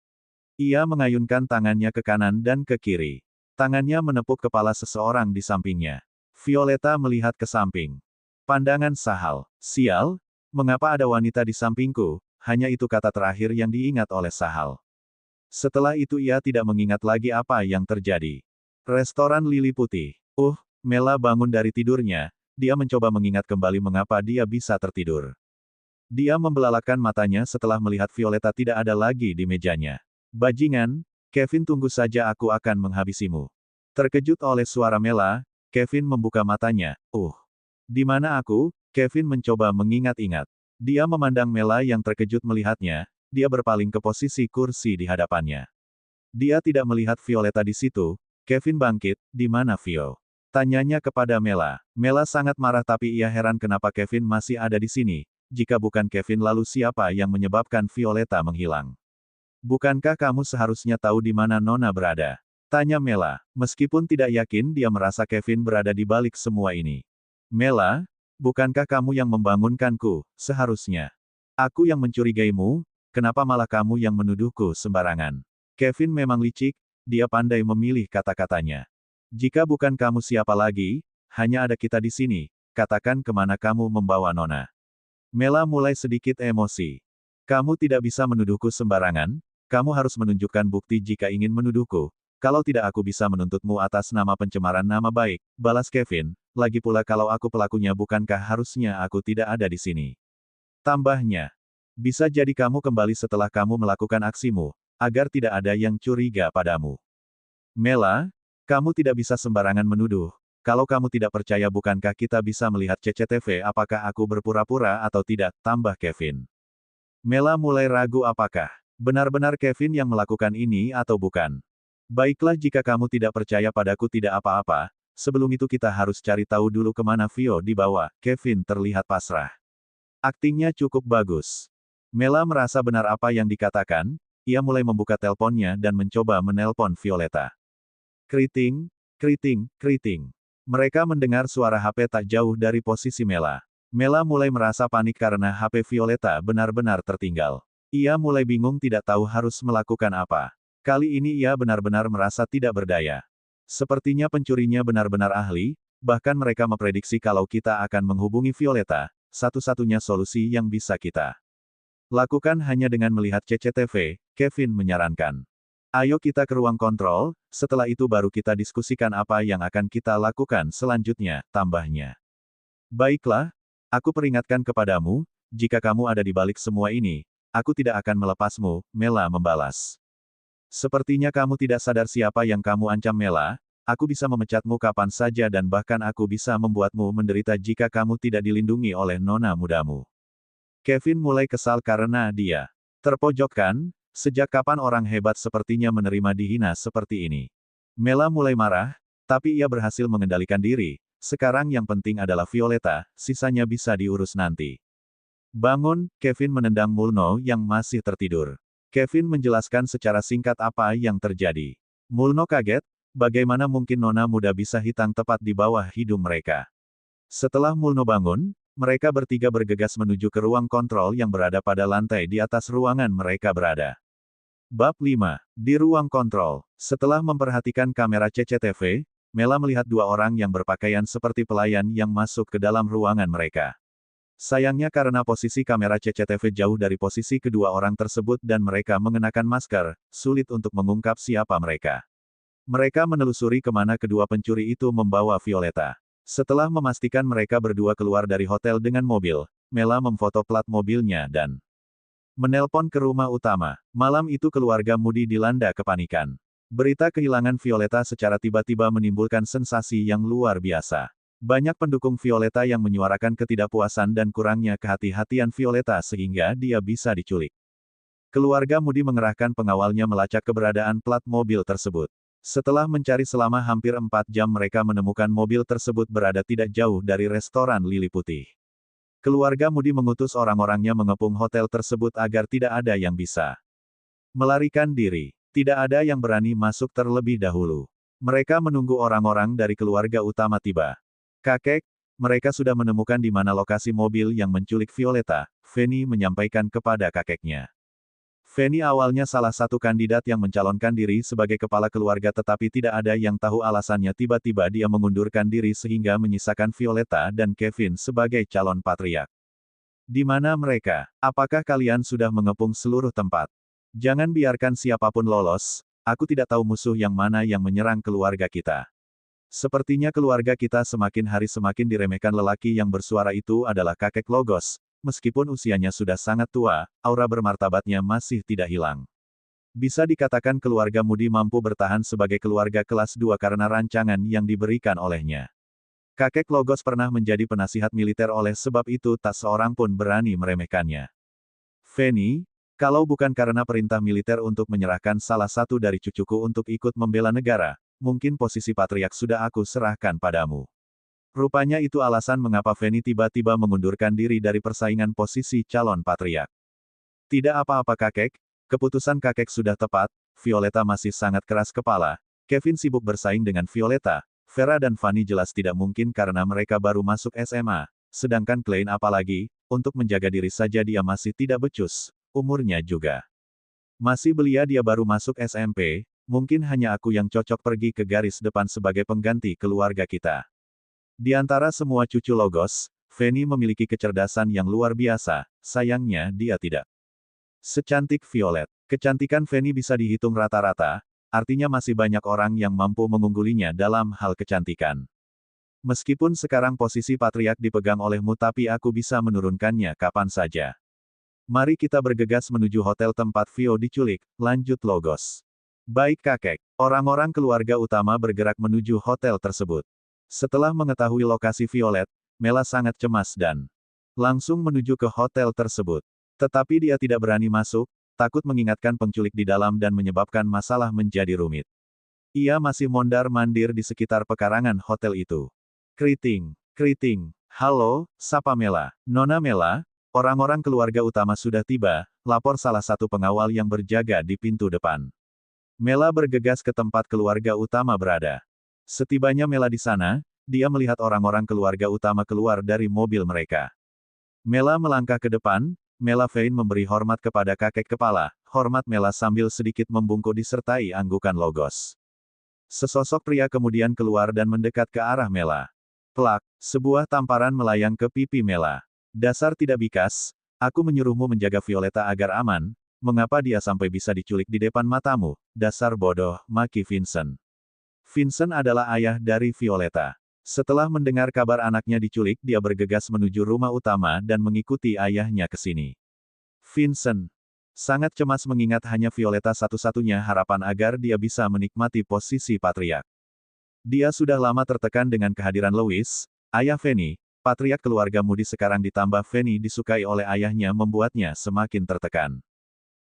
Ia mengayunkan tangannya ke kanan dan ke kiri. Tangannya menepuk kepala seseorang di sampingnya. Violeta melihat ke samping. Pandangan Sahal. Sial, mengapa ada wanita di sampingku? Hanya itu kata terakhir yang diingat oleh Sahal. Setelah itu ia tidak mengingat lagi apa yang terjadi. Restoran Lili Putih. Mela bangun dari tidurnya, dia mencoba mengingat kembali mengapa dia bisa tertidur. Dia membelalakan matanya setelah melihat Violeta tidak ada lagi di mejanya. Bajingan, Kevin tunggu saja aku akan menghabisimu. Terkejut oleh suara Mela, Kevin membuka matanya. Di mana aku? Kevin mencoba mengingat-ingat. Dia memandang Mela yang terkejut melihatnya, dia berpaling ke posisi kursi di hadapannya. Dia tidak melihat Violeta di situ. Kevin bangkit, di mana Vio? Tanyanya kepada Mela. Mela sangat marah tapi ia heran kenapa Kevin masih ada di sini. Jika bukan Kevin lalu siapa yang menyebabkan Violeta menghilang? Bukankah kamu seharusnya tahu di mana Nona berada? Tanya Mela. Meskipun tidak yakin dia merasa Kevin berada di balik semua ini. Mela, bukankah kamu yang membangunkanku, seharusnya? Aku yang mencurigaimu, kenapa malah kamu yang menuduhku sembarangan? Kevin memang licik, dia pandai memilih kata-katanya. Jika bukan kamu siapa lagi, hanya ada kita di sini, katakan kemana kamu membawa Nona. Mela mulai sedikit emosi. Kamu tidak bisa menuduhku sembarangan, kamu harus menunjukkan bukti jika ingin menuduhku. Kalau tidak aku bisa menuntutmu atas nama pencemaran nama baik, balas Kevin. Lagi pula kalau aku pelakunya bukankah harusnya aku tidak ada di sini. Tambahnya, bisa jadi kamu kembali setelah kamu melakukan aksimu, agar tidak ada yang curiga padamu. Mela, kamu tidak bisa sembarangan menuduh. Kalau kamu tidak percaya bukankah kita bisa melihat CCTV apakah aku berpura-pura atau tidak, tambah Kevin. Mela mulai ragu apakah benar-benar Kevin yang melakukan ini atau bukan. Baiklah jika kamu tidak percaya padaku tidak apa-apa, sebelum itu kita harus cari tahu dulu kemana Vio dibawa. Kevin terlihat pasrah. Aktingnya cukup bagus. Mela merasa benar apa yang dikatakan, ia mulai membuka teleponnya dan mencoba menelpon Violeta. Kriting, kriting, kriting. Mereka mendengar suara HP tak jauh dari posisi Mela. Mela mulai merasa panik karena HP Violeta benar-benar tertinggal. Ia mulai bingung tidak tahu harus melakukan apa. Kali ini ia benar-benar merasa tidak berdaya. Sepertinya pencurinya benar-benar ahli, bahkan mereka memprediksi kalau kita akan menghubungi Violeta, satu-satunya solusi yang bisa kita lakukan hanya dengan melihat CCTV, Kevin menyarankan. Ayo kita ke ruang kontrol, setelah itu baru kita diskusikan apa yang akan kita lakukan selanjutnya, tambahnya. Baiklah, aku peringatkan kepadamu, jika kamu ada di balik semua ini, aku tidak akan melepasmu, Mela membalas. Sepertinya kamu tidak sadar siapa yang kamu ancam Mela, aku bisa memecatmu kapan saja dan bahkan aku bisa membuatmu menderita jika kamu tidak dilindungi oleh nona mudamu. Kevin mulai kesal karena dia terpojokkan. Sejak kapan orang hebat sepertinya menerima dihina seperti ini? Mela mulai marah, tapi ia berhasil mengendalikan diri. Sekarang yang penting adalah Violeta, sisanya bisa diurus nanti. Bangun, Kevin menendang Mulno yang masih tertidur. Kevin menjelaskan secara singkat apa yang terjadi. Mulno kaget, bagaimana mungkin nona muda bisa hilang tepat di bawah hidung mereka. Setelah Mulno bangun, mereka bertiga bergegas menuju ke ruang kontrol yang berada pada lantai di atas ruangan mereka berada. Bab 5. Di ruang kontrol. Setelah memperhatikan kamera CCTV, Mela melihat dua orang yang berpakaian seperti pelayan yang masuk ke dalam ruangan mereka. Sayangnya karena posisi kamera CCTV jauh dari posisi kedua orang tersebut dan mereka mengenakan masker, sulit untuk mengungkap siapa mereka. Mereka menelusuri kemana kedua pencuri itu membawa Violeta. Setelah memastikan mereka berdua keluar dari hotel dengan mobil, Mela memfoto plat mobilnya dan menelpon ke rumah utama. Malam itu keluarga Moody dilanda kepanikan. Berita kehilangan Violeta secara tiba-tiba menimbulkan sensasi yang luar biasa. Banyak pendukung Violeta yang menyuarakan ketidakpuasan dan kurangnya kehati-hatian Violeta sehingga dia bisa diculik. Keluarga Moody mengerahkan pengawalnya melacak keberadaan plat mobil tersebut. Setelah mencari selama hampir 4 jam mereka menemukan mobil tersebut berada tidak jauh dari restoran Lili Putih. Keluarga Moody mengutus orang-orangnya mengepung hotel tersebut agar tidak ada yang bisa melarikan diri. Tidak ada yang berani masuk terlebih dahulu. Mereka menunggu orang-orang dari keluarga utama tiba. Kakek, mereka sudah menemukan di mana lokasi mobil yang menculik Violeta, Fanny menyampaikan kepada kakeknya. Fanny awalnya salah satu kandidat yang mencalonkan diri sebagai kepala keluarga tetapi tidak ada yang tahu alasannya tiba-tiba dia mengundurkan diri sehingga menyisakan Violeta dan Kevin sebagai calon patriark. Di mana mereka? Apakah kalian sudah mengepung seluruh tempat? Jangan biarkan siapapun lolos, aku tidak tahu musuh yang mana yang menyerang keluarga kita. Sepertinya keluarga kita semakin hari semakin diremehkan. Lelaki yang bersuara itu adalah kakek Logos. Meskipun usianya sudah sangat tua, aura bermartabatnya masih tidak hilang. Bisa dikatakan keluarga Moody mampu bertahan sebagai keluarga kelas 2 karena rancangan yang diberikan olehnya. Kakek Logos pernah menjadi penasihat militer oleh sebab itu tak seorang pun berani meremehkannya. Fanny, kalau bukan karena perintah militer untuk menyerahkan salah satu dari cucuku untuk ikut membela negara, mungkin posisi patriark sudah aku serahkan padamu. Rupanya itu alasan mengapa Fanny tiba-tiba mengundurkan diri dari persaingan posisi calon patriark. Tidak apa-apa kakek, keputusan kakek sudah tepat, Violeta masih sangat keras kepala, Kevin sibuk bersaing dengan Violeta, Vera dan Fanny jelas tidak mungkin karena mereka baru masuk SMA, sedangkan Klein apalagi, untuk menjaga diri saja dia masih tidak becus, umurnya juga masih belia dia baru masuk SMP, mungkin hanya aku yang cocok pergi ke garis depan sebagai pengganti keluarga kita. Di antara semua cucu Logos, Fanny memiliki kecerdasan yang luar biasa, sayangnya dia tidak secantik Violet. Kecantikan Fanny bisa dihitung rata-rata, artinya masih banyak orang yang mampu mengunggulinya dalam hal kecantikan. Meskipun sekarang posisi patriark dipegang olehmu tapi aku bisa menurunkannya kapan saja. Mari kita bergegas menuju hotel tempat Vio diculik, lanjut Logos. Baik kakek, orang-orang keluarga utama bergerak menuju hotel tersebut. Setelah mengetahui lokasi Violet, Mela sangat cemas dan langsung menuju ke hotel tersebut. Tetapi dia tidak berani masuk, takut mengingatkan penculik di dalam dan menyebabkan masalah menjadi rumit. Ia masih mondar-mandir di sekitar pekarangan hotel itu. Keriting, keriting, halo, sapa Mela. Nona Mela, orang-orang keluarga utama sudah tiba, lapor salah satu pengawal yang berjaga di pintu depan. Mela bergegas ke tempat keluarga utama berada. Setibanya Mela di sana, dia melihat orang-orang keluarga utama keluar dari mobil mereka. Mela melangkah ke depan, Mela Vane memberi hormat kepada kakek kepala, hormat Mela sambil sedikit membungkuk disertai anggukan Logos. Sesosok pria kemudian keluar dan mendekat ke arah Mela. Plak, sebuah tamparan melayang ke pipi Mela. Dasar tidak bikas, aku menyuruhmu menjaga Violeta agar aman, mengapa dia sampai bisa diculik di depan matamu? Dasar bodoh, maki Vincent. Vincent adalah ayah dari Violeta. Setelah mendengar kabar anaknya diculik, dia bergegas menuju rumah utama dan mengikuti ayahnya ke sini. Vincent sangat cemas mengingat hanya Violeta satu-satunya harapan agar dia bisa menikmati posisi patriark. Dia sudah lama tertekan dengan kehadiran Louis, ayah Fanny. Patriark keluarga Moody sekarang ditambah Fanny disukai oleh ayahnya membuatnya semakin tertekan.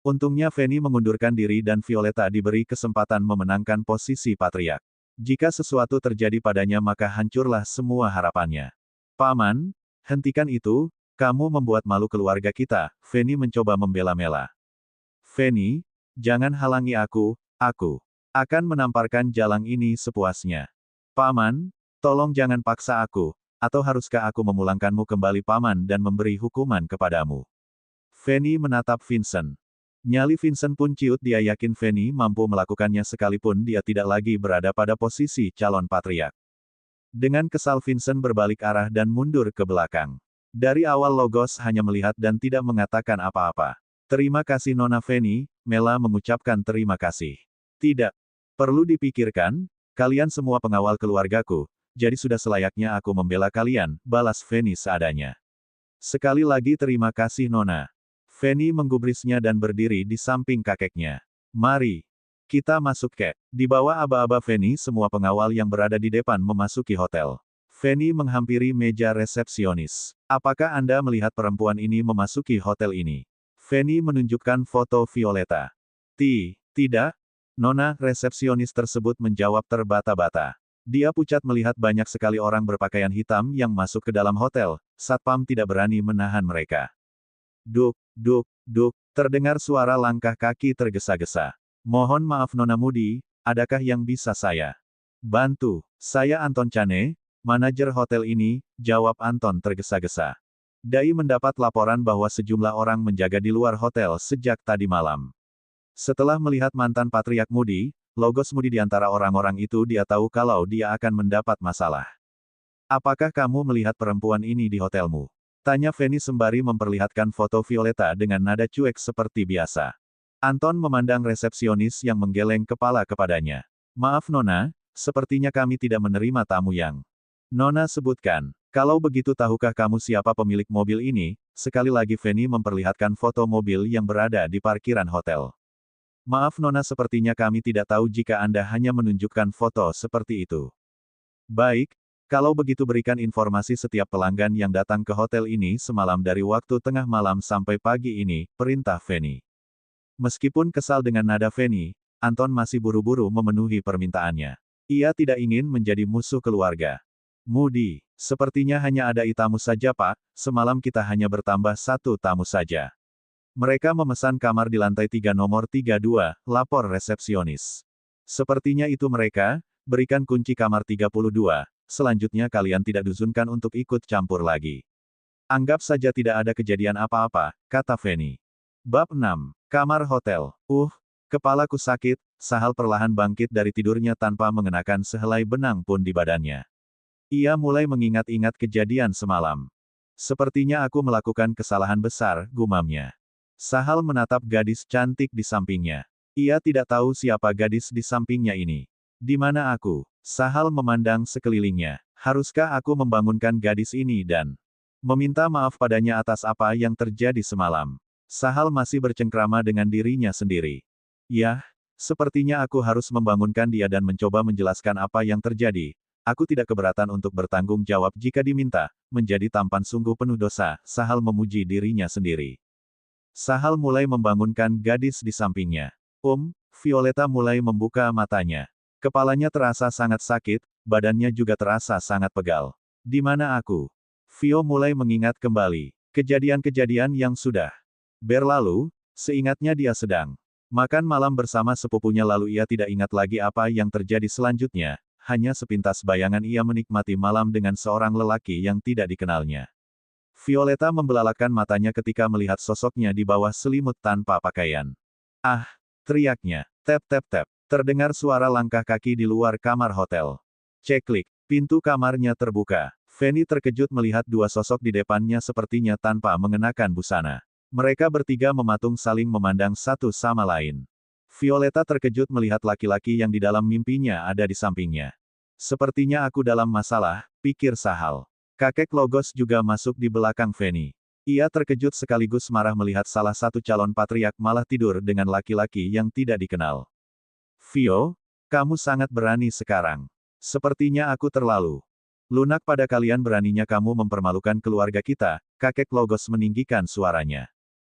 Untungnya Fanny mengundurkan diri dan Violeta diberi kesempatan memenangkan posisi patriark. Jika sesuatu terjadi padanya maka hancurlah semua harapannya. Paman, hentikan itu, kamu membuat malu keluarga kita, Fanny mencoba membela-mela. Fanny, jangan halangi aku akan menamparkan jalang ini sepuasnya. Paman, tolong jangan paksa aku, atau haruskah aku memulangkanmu kembali paman dan memberi hukuman kepadamu? Fanny menatap Vincent. Nyali Vincent pun ciut, dia yakin Fanny mampu melakukannya sekalipun dia tidak lagi berada pada posisi calon patriark. Dengan kesal Vincent berbalik arah dan mundur ke belakang. Dari awal Logos hanya melihat dan tidak mengatakan apa-apa. Terima kasih Nona Fanny, Mela mengucapkan terima kasih. Tidak perlu dipikirkan, kalian semua pengawal keluargaku, jadi sudah selayaknya aku membela kalian, balas Fanny seadanya. Sekali lagi terima kasih Nona. Fanny menggubrisnya dan berdiri di samping kakeknya. Mari, kita masuk ke. Di bawah aba-aba Fanny semua pengawal yang berada di depan memasuki hotel. Fanny menghampiri meja resepsionis. Apakah Anda melihat perempuan ini memasuki hotel ini? Fanny menunjukkan foto Violeta. Tidak, Nona, resepsionis tersebut menjawab terbata-bata. Dia pucat melihat banyak sekali orang berpakaian hitam yang masuk ke dalam hotel, satpam tidak berani menahan mereka. Duk, terdengar suara langkah kaki tergesa-gesa. Mohon maaf Nona Moody, adakah yang bisa saya bantu? Saya Anton Chane, manajer hotel ini, jawab Anton tergesa-gesa. Dai mendapat laporan bahwa sejumlah orang menjaga di luar hotel sejak tadi malam. Setelah melihat mantan patriark Moody, Logos Moody di antara orang-orang itu, dia tahu kalau dia akan mendapat masalah. Apakah kamu melihat perempuan ini di hotelmu? Tanya Fanny sembari memperlihatkan foto Violeta dengan nada cuek seperti biasa. Anton memandang resepsionis yang menggeleng kepala kepadanya. Maaf Nona, sepertinya kami tidak menerima tamu yang Nona sebutkan. Kalau begitu tahukah kamu siapa pemilik mobil ini? Sekali lagi Fanny memperlihatkan foto mobil yang berada di parkiran hotel. Maaf Nona, sepertinya kami tidak tahu jika Anda hanya menunjukkan foto seperti itu. Baik, kalau begitu berikan informasi setiap pelanggan yang datang ke hotel ini semalam dari waktu tengah malam sampai pagi ini, perintah Fanny. Meskipun kesal dengan nada Fanny, Anton masih buru-buru memenuhi permintaannya. Ia tidak ingin menjadi musuh keluarga Moody. Sepertinya hanya ada tamu saja Pak, semalam kita hanya bertambah satu tamu saja. Mereka memesan kamar di lantai 3 nomor 32, lapor resepsionis. Sepertinya itu mereka, berikan kunci kamar 32, selanjutnya kalian tidak diizinkan untuk ikut campur lagi. Anggap saja tidak ada kejadian apa-apa, kata Fanny. Bab 6. Kamar hotel. Kepalaku sakit, Sahal perlahan bangkit dari tidurnya tanpa mengenakan sehelai benang pun di badannya. Ia mulai mengingat-ingat kejadian semalam. Sepertinya aku melakukan kesalahan besar, gumamnya. Sahal menatap gadis cantik di sampingnya. Ia tidak tahu siapa gadis di sampingnya ini. Di mana aku? Sahal memandang sekelilingnya. Haruskah aku membangunkan gadis ini dan meminta maaf padanya atas apa yang terjadi semalam? Sahal masih bercengkrama dengan dirinya sendiri. Yah, sepertinya aku harus membangunkan dia dan mencoba menjelaskan apa yang terjadi. Aku tidak keberatan untuk bertanggung jawab jika diminta. Menjadi tampan sungguh penuh dosa, Sahal memuji dirinya sendiri. Sahal mulai membangunkan gadis di sampingnya. Violeta mulai membuka matanya. Kepalanya terasa sangat sakit, badannya juga terasa sangat pegal. Di mana aku? Vio mulai mengingat kembali kejadian-kejadian yang sudah berlalu, seingatnya dia sedang makan malam bersama sepupunya lalu ia tidak ingat lagi apa yang terjadi selanjutnya, hanya sepintas bayangan ia menikmati malam dengan seorang lelaki yang tidak dikenalnya. Violeta membelalakan matanya ketika melihat sosoknya di bawah selimut tanpa pakaian. Ah! Teriaknya. Tap tap tap. Terdengar suara langkah kaki di luar kamar hotel. Ceklik. Pintu kamarnya terbuka. Fanny terkejut melihat dua sosok di depannya sepertinya tanpa mengenakan busana. Mereka bertiga mematung saling memandang satu sama lain. Violeta terkejut melihat laki-laki yang di dalam mimpinya ada di sampingnya. Sepertinya aku dalam masalah, pikir Sahal. Kakek Logos juga masuk di belakang Fanny. Ia terkejut sekaligus marah melihat salah satu calon patriark malah tidur dengan laki-laki yang tidak dikenal. Vio, kamu sangat berani sekarang. Sepertinya aku terlalu lunak pada kalian, beraninya kamu mempermalukan keluarga kita, kakek Logos meninggikan suaranya.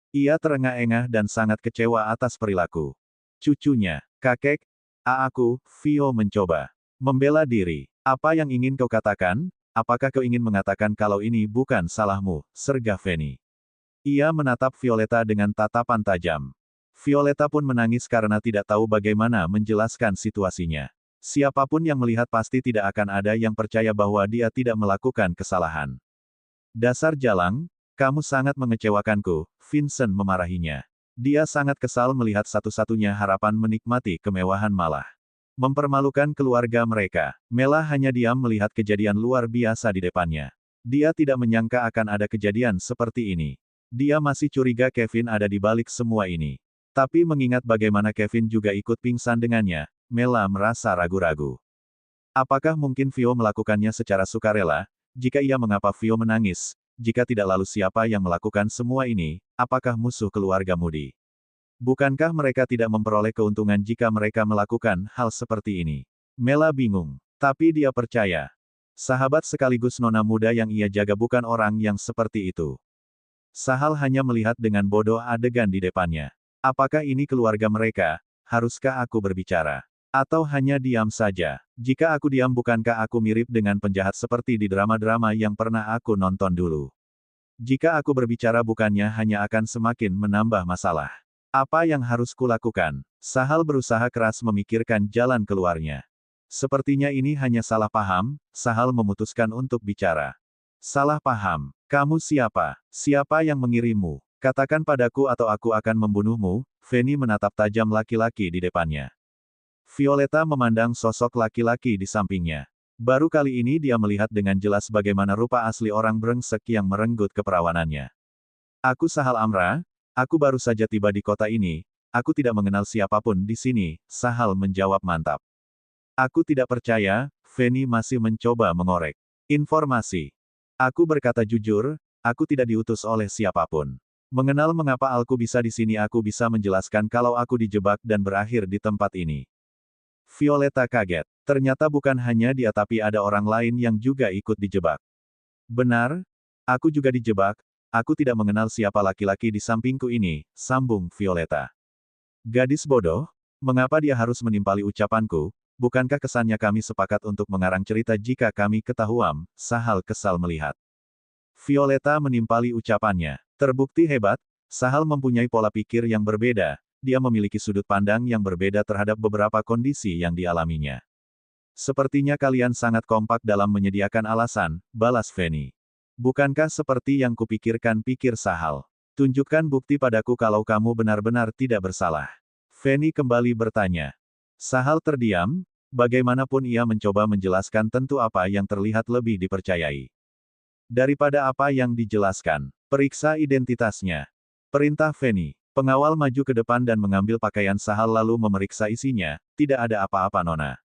Ia terengah-engah dan sangat kecewa atas perilaku cucunya. Kakek, aku, Vio mencoba membela diri. Apa yang ingin kau katakan? Apakah kau ingin mengatakan kalau ini bukan salahmu, sergah Fanny. Ia menatap Violeta dengan tatapan tajam. Violeta pun menangis karena tidak tahu bagaimana menjelaskan situasinya. Siapapun yang melihat pasti tidak akan ada yang percaya bahwa dia tidak melakukan kesalahan. Dasar jalang, kamu sangat mengecewakanku, Vincent memarahinya. Dia sangat kesal melihat satu-satunya harapan menikmati kemewahan malah mempermalukan keluarga mereka. Mela hanya diam melihat kejadian luar biasa di depannya. Dia tidak menyangka akan ada kejadian seperti ini. Dia masih curiga Kevin ada di balik semua ini. Tapi mengingat bagaimana Kevin juga ikut pingsan dengannya, Mela merasa ragu-ragu. Apakah mungkin Vio melakukannya secara sukarela? Jika iya, mengapa Vio menangis? Jika tidak, lalu siapa yang melakukan semua ini? Apakah musuh keluarga Moody? Bukankah mereka tidak memperoleh keuntungan jika mereka melakukan hal seperti ini? Mela bingung. Tapi dia percaya. Sahabat sekaligus nona muda yang ia jaga bukan orang yang seperti itu. Sahal hanya melihat dengan bodoh adegan di depannya. Apakah ini keluarga mereka? Haruskah aku berbicara? Atau hanya diam saja? Jika aku diam, bukankah aku mirip dengan penjahat seperti di drama-drama yang pernah aku nonton dulu? Jika aku berbicara, bukannya hanya akan semakin menambah masalah. Apa yang harus kulakukan? Sahal berusaha keras memikirkan jalan keluarnya. Sepertinya ini hanya salah paham. Sahal memutuskan untuk bicara. Salah paham. Kamu siapa? Siapa yang mengirimmu? Katakan padaku atau aku akan membunuhmu. Fanny menatap tajam laki-laki di depannya. Violeta memandang sosok laki-laki di sampingnya. Baru kali ini dia melihat dengan jelas bagaimana rupa asli orang brengsek yang merenggut keperawanannya. Aku Sahal Amra. Aku baru saja tiba di kota ini. Aku tidak mengenal siapapun di sini. Sahal menjawab mantap. Aku tidak percaya. Fanny masih mencoba mengorek informasi. Aku berkata jujur. Aku tidak diutus oleh siapapun. Mengenal mengapa aku bisa di sini, aku bisa menjelaskan kalau aku dijebak dan berakhir di tempat ini. Violeta kaget. Ternyata bukan hanya dia, tapi ada orang lain yang juga ikut dijebak. Benar, aku juga dijebak. Aku tidak mengenal siapa laki-laki di sampingku ini, sambung Violeta. Gadis bodoh, mengapa dia harus menimpali ucapanku? Bukankah kesannya kami sepakat untuk mengarang cerita jika kami ketahuan? Sahal kesal melihat Violeta menimpali ucapannya. Terbukti hebat, Sahal mempunyai pola pikir yang berbeda. Dia memiliki sudut pandang yang berbeda terhadap beberapa kondisi yang dialaminya. Sepertinya kalian sangat kompak dalam menyediakan alasan, balas Fanny. Bukankah seperti yang kupikirkan, pikir Sahal. Tunjukkan bukti padaku kalau kamu benar-benar tidak bersalah. Fanny kembali bertanya. Sahal terdiam, bagaimanapun ia mencoba menjelaskan tentu apa yang terlihat lebih dipercayai daripada apa yang dijelaskan. Periksa identitasnya. Perintah Fanny. Pengawal maju ke depan dan mengambil pakaian Sahal lalu memeriksa isinya. Tidak ada apa-apa, Nona.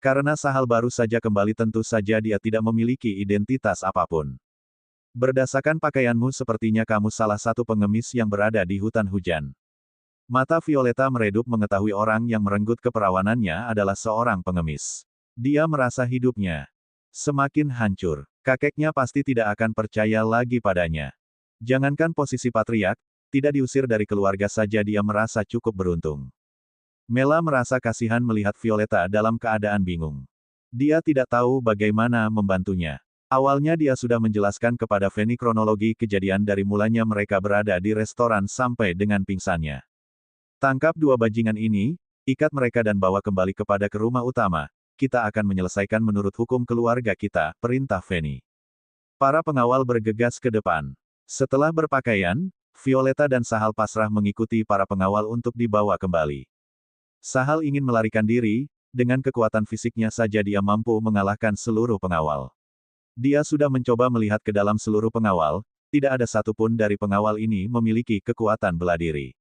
Karena Sahal baru saja kembali, tentu saja dia tidak memiliki identitas apapun. Berdasarkan pakaianmu, sepertinya kamu salah satu pengemis yang berada di hutan hujan. Mata Violeta meredup mengetahui orang yang merenggut keperawanannya adalah seorang pengemis. Dia merasa hidupnya semakin hancur. Kakeknya pasti tidak akan percaya lagi padanya. Jangankan posisi patriark, tidak diusir dari keluarga saja dia merasa cukup beruntung. Mela merasa kasihan melihat Violeta dalam keadaan bingung. Dia tidak tahu bagaimana membantunya. Awalnya dia sudah menjelaskan kepada Fanny kronologi kejadian dari mulanya mereka berada di restoran sampai dengan pingsannya. Tangkap dua bajingan ini, ikat mereka dan bawa kembali ke rumah utama. Kita akan menyelesaikan menurut hukum keluarga kita, perintah Fanny. Para pengawal bergegas ke depan. Setelah berpakaian, Violeta dan Sahal pasrah mengikuti para pengawal untuk dibawa kembali. Sahal ingin melarikan diri, dengan kekuatan fisiknya saja dia mampu mengalahkan seluruh pengawal. Dia sudah mencoba melihat ke dalam seluruh pengawal, tidak ada satupun dari pengawal ini memiliki kekuatan bela diri.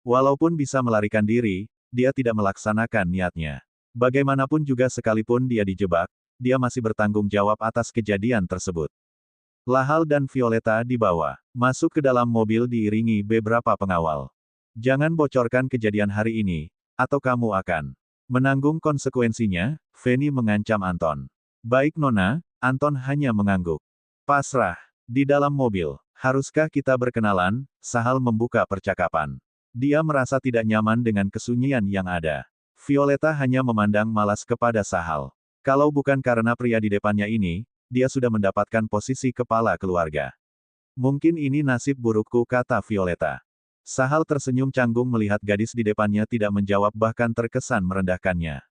Walaupun bisa melarikan diri, dia tidak melaksanakan niatnya. Bagaimanapun juga sekalipun dia dijebak, dia masih bertanggung jawab atas kejadian tersebut. Lahal dan Violeta dibawa masuk ke dalam mobil diiringi beberapa pengawal. Jangan bocorkan kejadian hari ini, atau kamu akan menanggung konsekuensinya, Fanny mengancam Anton. Baik Nona, Anton hanya mengangguk. Pasrah. Di dalam mobil, haruskah kita berkenalan? Sahal membuka percakapan. Dia merasa tidak nyaman dengan kesunyian yang ada. Violeta hanya memandang malas kepada Sahal. Kalau bukan karena pria di depannya ini, dia sudah mendapatkan posisi kepala keluarga. Mungkin ini nasib burukku, kata Violeta. Sahal tersenyum canggung melihat gadis di depannya tidak menjawab bahkan terkesan merendahkannya.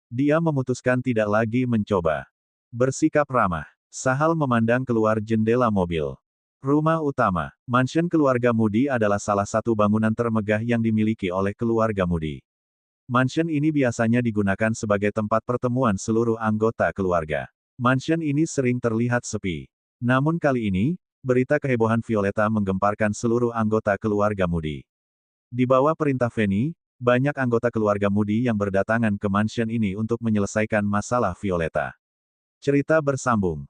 Dia memutuskan tidak lagi mencoba bersikap ramah. Sahal memandang keluar jendela mobil. Rumah utama, mansion keluarga Moody adalah salah satu bangunan termegah yang dimiliki oleh keluarga Moody. Mansion ini biasanya digunakan sebagai tempat pertemuan seluruh anggota keluarga. Mansion ini sering terlihat sepi. Namun kali ini, berita kehebohan Violeta menggemparkan seluruh anggota keluarga Moody. Di bawah perintah Fanny, banyak anggota keluarga Moody yang berdatangan ke mansion ini untuk menyelesaikan masalah Violeta. Cerita bersambung.